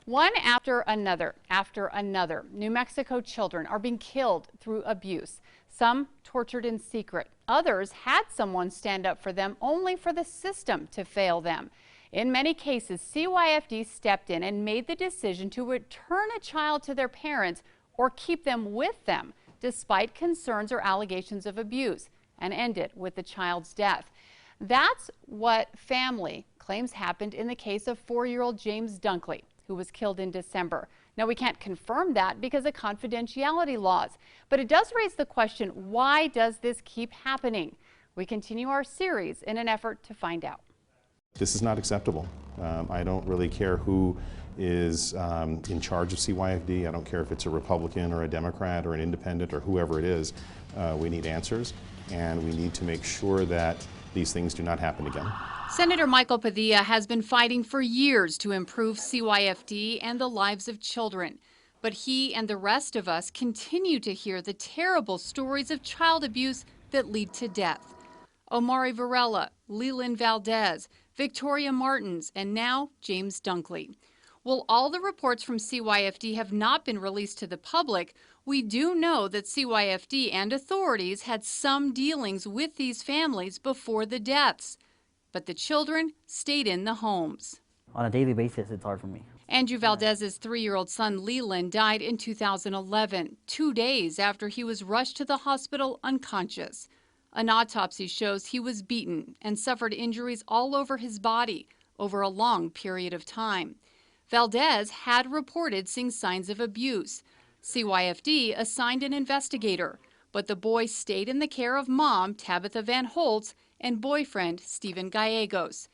One after another, New Mexico children are being killed through abuse. Some tortured in secret. Others had someone stand up for them only for the system to fail them. In many cases, CYFD stepped in and made the decision to return a child to their parents or keep them with them, despite concerns or allegations of abuse, and ended with the child's death. That's what family claims happened in the case of 4-year-old James Dunkley, who was killed in December. Now, we can't confirm that because of confidentiality laws, but it does raise the question, why does this keep happening? We continue our series in an effort to find out. This is not acceptable. I don't really care who is in charge of CYFD. I don't care if it's a Republican or a Democrat or an independent or whoever it is. We need answers, and we need to make sure that these things do not happen again. Senator Michael Padilla has been fighting for years to improve CYFD and the lives of children. But he and the rest of us continue to hear the terrible stories of child abuse that lead to death. Omari Varela, Leland Valdez, Victoria Martins, and now James Dunkley. While all the reports from CYFD have not been released to the public, we do know that CYFD and authorities had some dealings with these families before the deaths. But the children stayed in the homes. On a daily basis, it's hard for me. Andrew Valdez's 3-year-old son Leland died in 2011, 2 days after he was rushed to the hospital unconscious. An autopsy shows he was beaten and suffered injuries all over his body over a long period of time. Valdez had reported seeing signs of abuse. CYFD assigned an investigator, but the boy stayed in the care of mom, Tabitha Van Holtz, and boyfriend, Stephen Gallegos.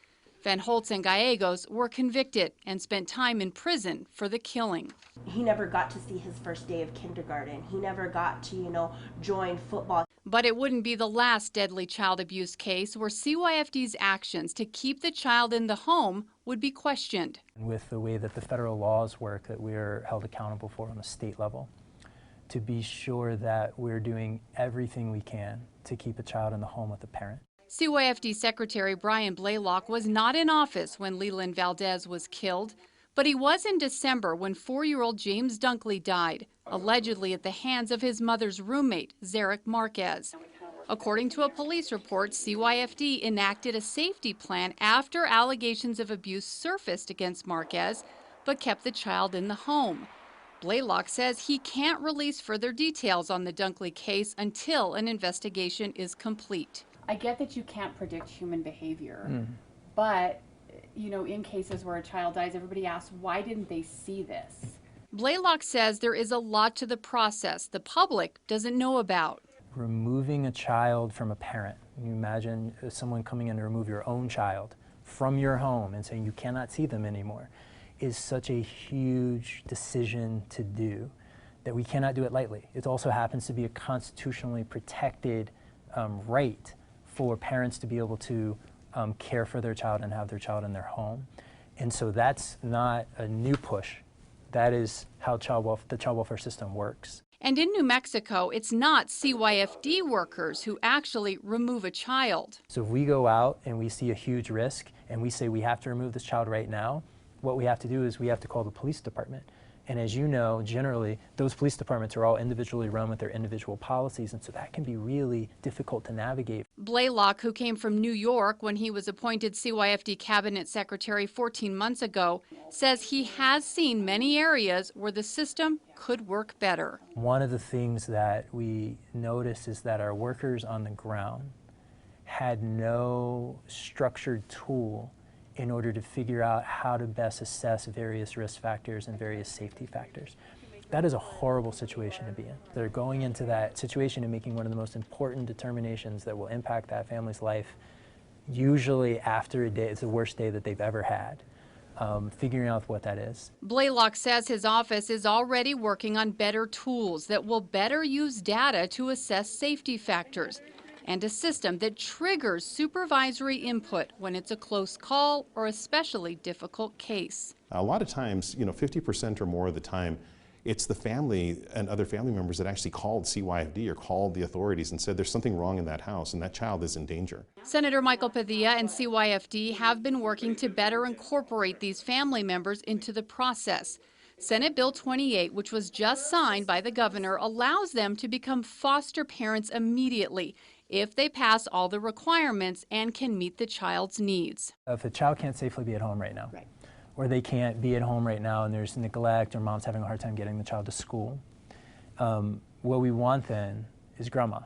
Van Holtz and Gallegos were convicted and spent time in prison for the killing. He never got to see his first day of kindergarten. He never got to, join football. But it wouldn't be the last deadly child abuse case where CYFD's actions to keep the child in the home would be questioned. With the way that the federal laws work that we are held accountable for on the state level, to be sure that we're doing everything we can to keep a child in the home with a parent. CYFD Secretary Brian Blaylock was not in office when Leland Valdez was killed, but he was in December when 4-year-old James Dunkley died, allegedly at the hands of his mother's roommate, Zarek Marquez. According to a police report, CYFD enacted a safety plan after allegations of abuse surfaced against Marquez, but kept the child in the home. Blaylock says he can't release further details on the Dunkley case until an investigation is complete. I get that you can't predict human behavior, but, in cases where a child dies, everybody asks, why didn't they see this? Blaylock says there is a lot to the process the public doesn't know about. Removing a child from a parent. You imagine someone coming in to remove your own child from your home and saying you cannot see them anymore is such a huge decision to do that we cannot do it lightly. It also happens to be a constitutionally protected right for parents to be able to care for their child and have their child in their home. And so that's not a new push. That is how the child welfare system works. And in New Mexico, it's not CYFD workers who actually remove a child. So if we go out and we see a huge risk and we say we have to remove this child right now, what we have to do is we have to call the police department. And as you know, generally, those police departments are all individually run with their individual policies, and so that can be really difficult to navigate. Blaylock, who came from New York when he was appointed CYFD Cabinet Secretary 14 months ago, says he has seen many areas where the system could work better. One of the things that we noticed is that our workers on the ground had no structured tool in order to figure out how to best assess various risk factors and various safety factors. That is a horrible situation to be in. They're going into that situation and making one of the most important determinations that will impact that family's life, usually after a day, it's the worst day that they've ever had, figuring out what that is. Blaylock says his office is already working on better tools that will better use data to assess safety factors, and a system that triggers supervisory input when it's a close call or especially difficult case. A lot of times, 50% or more of the time, It's the family and other family members that actually called CYFD or called the authorities and said there's something wrong in that house and that child is in danger. Senator Michael Padilla and CYFD have been working to better incorporate these family members into the process. Senate Bill 28, which was just signed by the governor, allows them to become foster parents immediately if they pass all the requirements and can meet the child's needs. If a child can't safely be at home right now, or they can't be at home right now and there's neglect or mom's having a hard time getting the child to school, what we want then is grandma,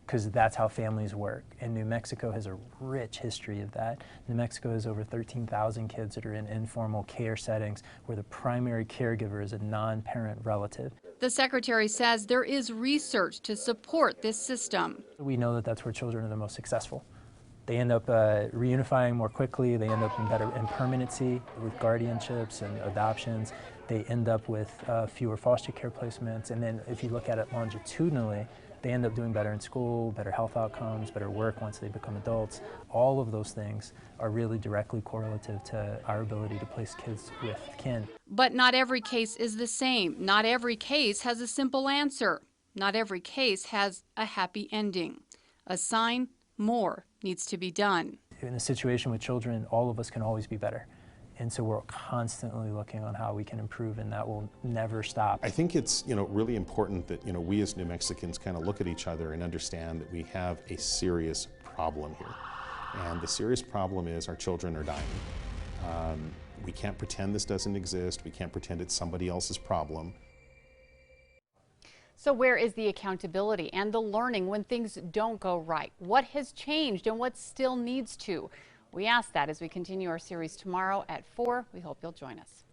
because that's how families work. And New Mexico has a rich history of that. New Mexico has over 13,000 kids that are in informal care settings where the primary caregiver is a non-parent relative. The secretary says there is research to support this system. We know that that's where children are the most successful. They end up reunifying more quickly. They end up in permanency with guardianships and adoptions. They end up with fewer foster care placements. And then if you look at it longitudinally, they end up doing better in school, better health outcomes, better work once they become adults. All of those things are really directly correlative to our ability to place kids with kin. But not every case is the same. Not every case has a simple answer. Not every case has a happy ending. A sign more needs to be done. In a situation with children, all of us can always be better. And so we're constantly looking on how we can improve, and that will never stop. I think it's really important that we as New Mexicans kind of look at each other and understand that we have a serious problem here. And the serious problem is our children are dying. We can't pretend this doesn't exist. We can't pretend it's somebody else's problem. So where is the accountability and the learning when things don't go right? What has changed and what still needs to? We ask that as we continue our series tomorrow at 4. We hope you'll join us.